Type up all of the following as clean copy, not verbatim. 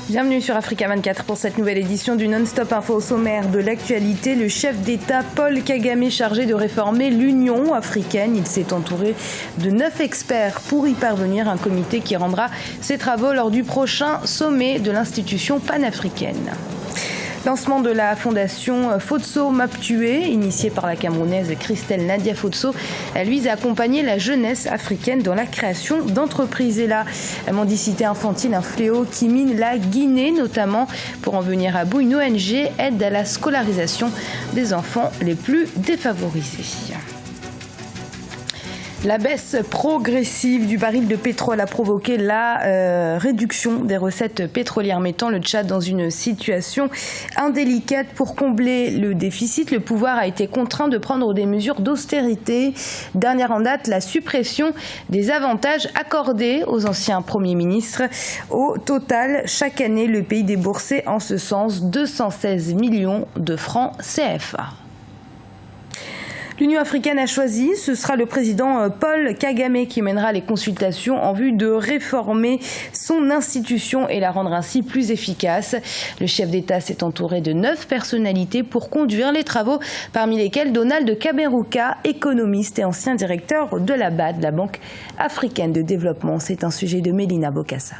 Bienvenue sur Africa 24 pour cette nouvelle édition du Non-Stop Info. Au sommaire de l'actualité. Le chef d'État Paul Kagame chargé de réformer l'Union africaine. Il s'est entouré de 9 experts pour y parvenir. Un comité qui rendra ses travaux lors du prochain sommet de l'institution panafricaine. Lancement de la fondation Fotso Maptué, initiée par la Camerounaise Christelle Nadia Fotso. Elle vise à accompagner la jeunesse africaine dans la création d'entreprises. Et la mendicité infantile, un fléau qui mine la Guinée, notamment pour en venir à bout. Une ONG aide à la scolarisation des enfants les plus défavorisés. La baisse progressive du baril de pétrole a provoqué la réduction des recettes pétrolières, mettant le Tchad dans une situation indélicate. Pour combler le déficit, le pouvoir a été contraint de prendre des mesures d'austérité. Dernière en date, la suppression des avantages accordés aux anciens premiers ministres. Au total, chaque année, le pays déboursait en ce sens 216 millions de francs CFA. L'Union africaine a choisi, ce sera le président Paul Kagame qui mènera les consultations en vue de réformer son institution et la rendre ainsi plus efficace. Le chef d'État s'est entouré de 9 personnalités pour conduire les travaux, parmi lesquels Donald Kaberuka, économiste et ancien directeur de la BAD, la Banque africaine de développement. C'est un sujet de Mélina Bokassa.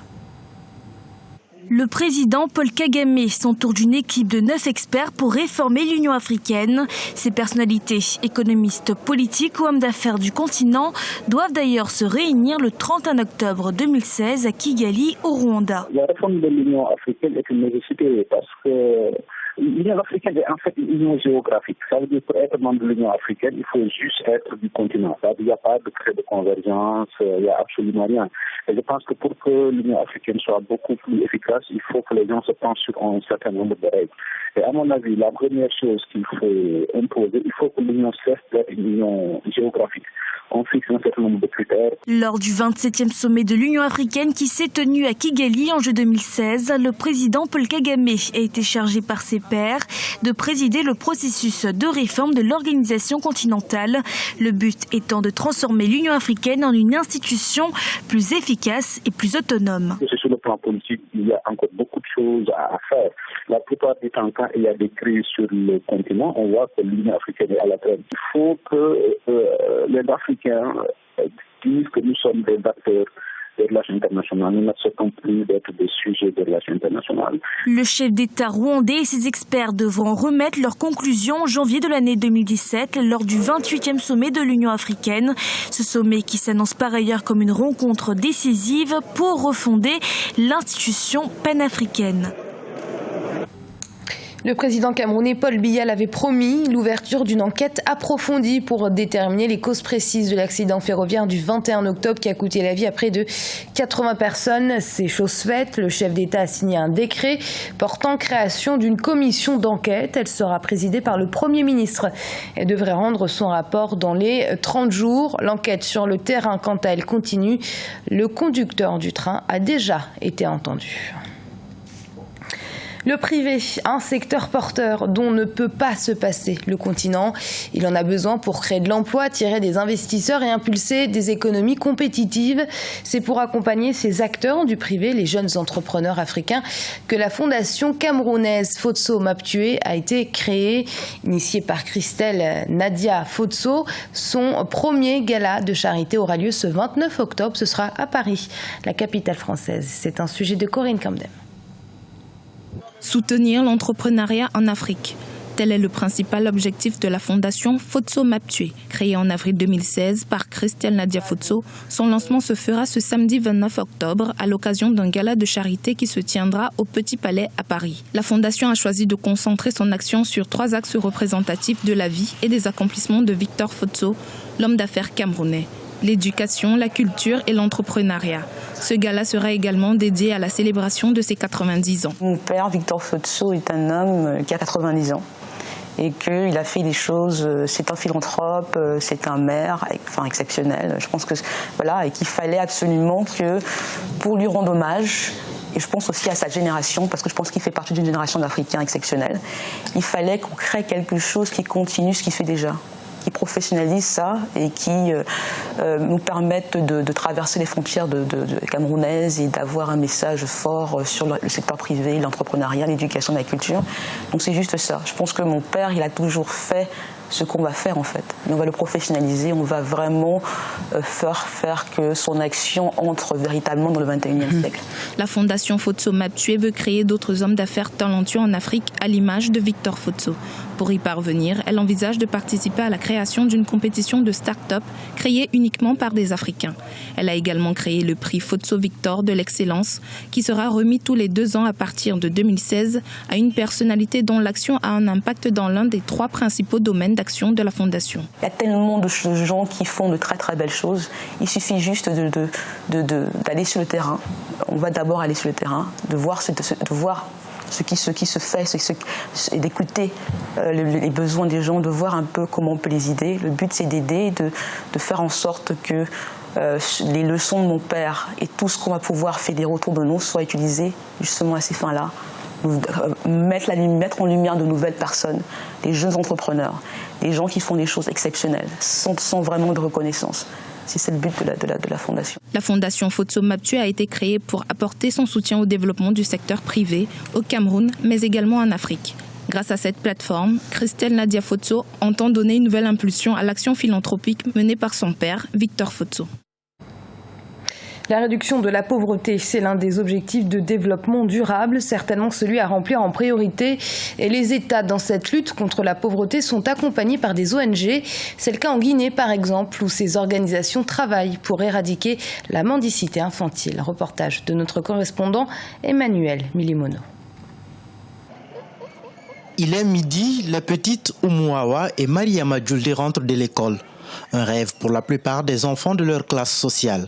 Le président Paul Kagame s'entoure d'une équipe de 9 experts pour réformer l'Union africaine. Ces personnalités, économistes, politiques ou hommes d'affaires du continent, doivent d'ailleurs se réunir le 31 octobre 2016 à Kigali, au Rwanda. La réforme de l'Union africaine est une nécessité parce que l'Union africaine est en fait une union géographique. Ça veut dire que pour être membre de l'Union africaine, il faut juste être du continent. Il n'y a pas de trait de convergence, il n'y a absolument rien. Et je pense que pour que l'Union africaine soit beaucoup plus efficace, il faut que les gens se penchent sur un certain nombre de règles. Et à mon avis, la première chose qu'il faut imposer, il faut que l'Union cesse d'être une union géographique. On fixe un certain nombre de critères. Lors du 27e sommet de l'Union africaine qui s'est tenu à Kigali en juin 2016, le président Paul Kagame a été chargé par ses pairs de présider le processus de réforme de l'organisation continentale. Le but étant de transformer l'Union africaine en une institution plus efficace et plus autonome. Sur le plan politique, il y a encore beaucoup de choses à faire. La plupart du temps, quand il y a des crises sur le continent, on voit que l'Union africaine est à la traîne. Il faut que les Africains disent que nous sommes des acteurs de relations internationales. Nous n'acceptons plus d'être des sujets de relations internationales. Le chef d'État rwandais et ses experts devront remettre leurs conclusions en janvier de l'année 2017 lors du 28e sommet de l'Union africaine. Ce sommet qui s'annonce par ailleurs comme une rencontre décisive pour refonder l'institution panafricaine. Le président camerounais Paul Biya avait promis l'ouverture d'une enquête approfondie pour déterminer les causes précises de l'accident ferroviaire du 21 octobre qui a coûté la vie à près de 80 personnes. C'est chose faite. Le chef d'État a signé un décret portant création d'une commission d'enquête. Elle sera présidée par le Premier ministre. Elle devrait rendre son rapport dans les 30 jours. L'enquête sur le terrain, quant à elle, continue. Le conducteur du train a déjà été entendu. Le privé, un secteur porteur dont ne peut pas se passer le continent. Il en a besoin pour créer de l'emploi, attirer des investisseurs et impulser des économies compétitives. C'est pour accompagner ces acteurs du privé, les jeunes entrepreneurs africains, que la fondation camerounaise Fotso Maptué a été créée. Initiée par Christelle Nadia Fotso, son premier gala de charité aura lieu ce 29 octobre. Ce sera à Paris, la capitale française. C'est un sujet de Corinne Camden. Soutenir l'entrepreneuriat en Afrique. Tel est le principal objectif de la fondation Fotso Maptué. Créée en avril 2016 par Christelle Nadia Fotso, son lancement se fera ce samedi 29 octobre à l'occasion d'un gala de charité qui se tiendra au Petit Palais à Paris. La fondation a choisi de concentrer son action sur 3 axes représentatifs de la vie et des accomplissements de Victor Fotso, l'homme d'affaires camerounais. L'éducation, la culture et l'entrepreneuriat. Ce gala sera également dédié à la célébration de ses 90 ans. Mon père, Victor Fotso, est un homme qui a 90 ans et qu'il a fait des choses, c'est un philanthrope, c'est un maire, exceptionnel. Je pense que voilà, et qu'il fallait absolument que, pour lui rendre hommage, et je pense aussi à sa génération, parce que je pense qu'il fait partie d'une génération d'Africains exceptionnels, il fallait qu'on crée quelque chose qui continue ce qu'il fait déjà. qui professionnalisent ça et qui nous permettent de traverser les frontières camerounaises et d'avoir un message fort sur le secteur privé, l'entrepreneuriat, l'éducation et la culture. Donc c'est juste ça. Je pense que mon père, il a toujours fait ce qu'on va faire en fait. Mais on va le professionnaliser, on va vraiment faire que son action entre véritablement dans le 21e siècle. La fondation Fotso Maptué veut créer d'autres hommes d'affaires talentueux en Afrique à l'image de Victor Fotso. Pour y parvenir, elle envisage de participer à la création d'une compétition de start-up créée uniquement par des Africains. Elle a également créé le prix Fotso Victor de l'excellence qui sera remis tous les 2 ans à partir de 2016 à une personnalité dont l'action a un impact dans l'un des 3 principaux domaines d'action de la fondation. Il y a tellement de gens qui font de très très belles choses. Il suffit juste d'aller sur le terrain. On va d'abord aller sur le terrain, de voir ce qui se fait et d'écouter les besoins des gens, de voir un peu comment on peut les aider. Le but, c'est d'aider, de faire en sorte que les leçons de mon père et tout ce qu'on va pouvoir fédérer autour de nous soient utilisés justement à ces fins-là. Mettre en lumière de nouvelles personnes, des jeunes entrepreneurs, des gens qui font des choses exceptionnelles, sans vraiment de reconnaissance. C'est le but de la fondation. La fondation Fotso Maptué a été créée pour apporter son soutien au développement du secteur privé au Cameroun, mais également en Afrique. Grâce à cette plateforme, Christelle Nadia Fotso entend donner une nouvelle impulsion à l'action philanthropique menée par son père, Victor Fotso. La réduction de la pauvreté, c'est l'un des objectifs de développement durable, certainement celui à remplir en priorité. Et les États dans cette lutte contre la pauvreté sont accompagnés par des ONG. C'est le cas en Guinée par exemple, où ces organisations travaillent pour éradiquer la mendicité infantile. Reportage de notre correspondant Emmanuel Milimono. Il est midi, les petites Oumuawa et Mariama Djoulde rentrent de l'école. Un rêve pour la plupart des enfants de leur classe sociale.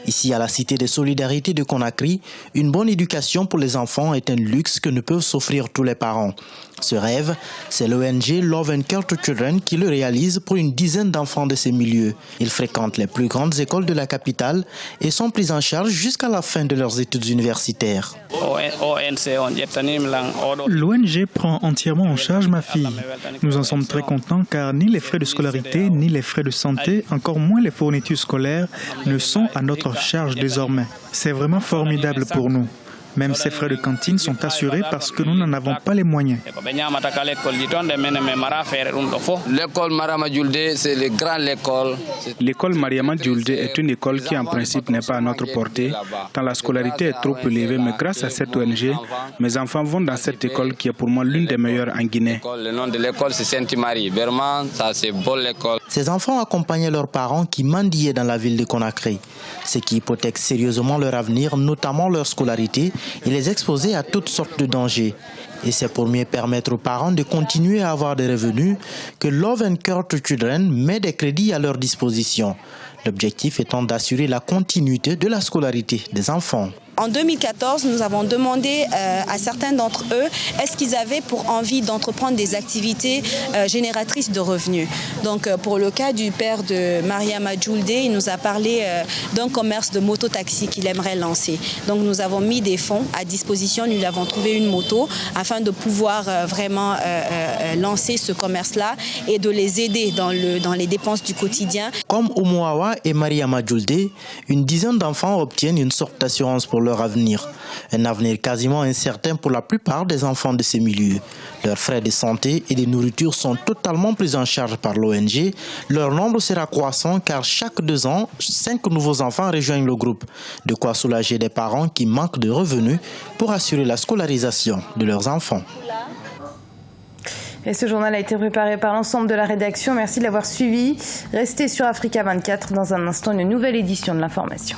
Ici, à la Cité de Solidarité de Conakry, une bonne éducation pour les enfants est un luxe que ne peuvent s'offrir tous les parents. Ce rêve, c'est l'ONG Love and Care to Children qui le réalise pour une dizaine d'enfants de ces milieux. Ils fréquentent les plus grandes écoles de la capitale et sont pris en charge jusqu'à la fin de leurs études universitaires. L'ONG prend entièrement en charge ma fille. Nous en sommes très contents car ni les frais de scolarité, ni les frais de santé, encore moins les fournitures scolaires, ne sont à notre charge désormais. C'est vraiment formidable pour nous. Même ces frais de cantine sont assurés parce que nous n'en avons pas les moyens. L'école Mariama Djoulde, c'est la grande école. L'école Mariama Djoulde est une école qui en principe n'est pas à notre portée, tant la scolarité est trop élevée, mais grâce à cette ONG, mes enfants vont dans cette école qui est pour moi l'une des meilleures en Guinée. Le nom de l'école c'est Sainte-Marie. Vraiment, ça c'est beau l'école. Ces enfants accompagnaient leurs parents qui mendiaient dans la ville de Conakry, ce qui hypothèque sérieusement leur avenir, notamment leur scolarité, et les exposer à toutes sortes de dangers. Et c'est pour mieux permettre aux parents de continuer à avoir des revenus que Love and Care to Children met des crédits à leur disposition. L'objectif étant d'assurer la continuité de la scolarité des enfants. En 2014, nous avons demandé à certains d'entre eux est-ce qu'ils avaient pour envie d'entreprendre des activités génératrices de revenus. Donc pour le cas du père de Mariama Djoulde, il nous a parlé d'un commerce de moto-taxi qu'il aimerait lancer. Donc nous avons mis des fonds à disposition, nous lui avons trouvé une moto afin de pouvoir vraiment lancer ce commerce-là et de les aider dans les dépenses du quotidien. Comme Oumuawa et Mariama Djoulde, une dizaine d'enfants obtiennent une sorte d'assurance pour leur avenir. Un avenir quasiment incertain pour la plupart des enfants de ces milieux. Leurs frais de santé et de nourriture sont totalement pris en charge par l'ONG. Leur nombre sera croissant car chaque 2 ans, 5 nouveaux enfants rejoignent le groupe. De quoi soulager des parents qui manquent de revenus pour assurer la scolarisation de leurs enfants. Et ce journal a été préparé par l'ensemble de la rédaction. Merci de l'avoir suivi. Restez sur Africa 24. Dans un instant, une nouvelle édition de l'information.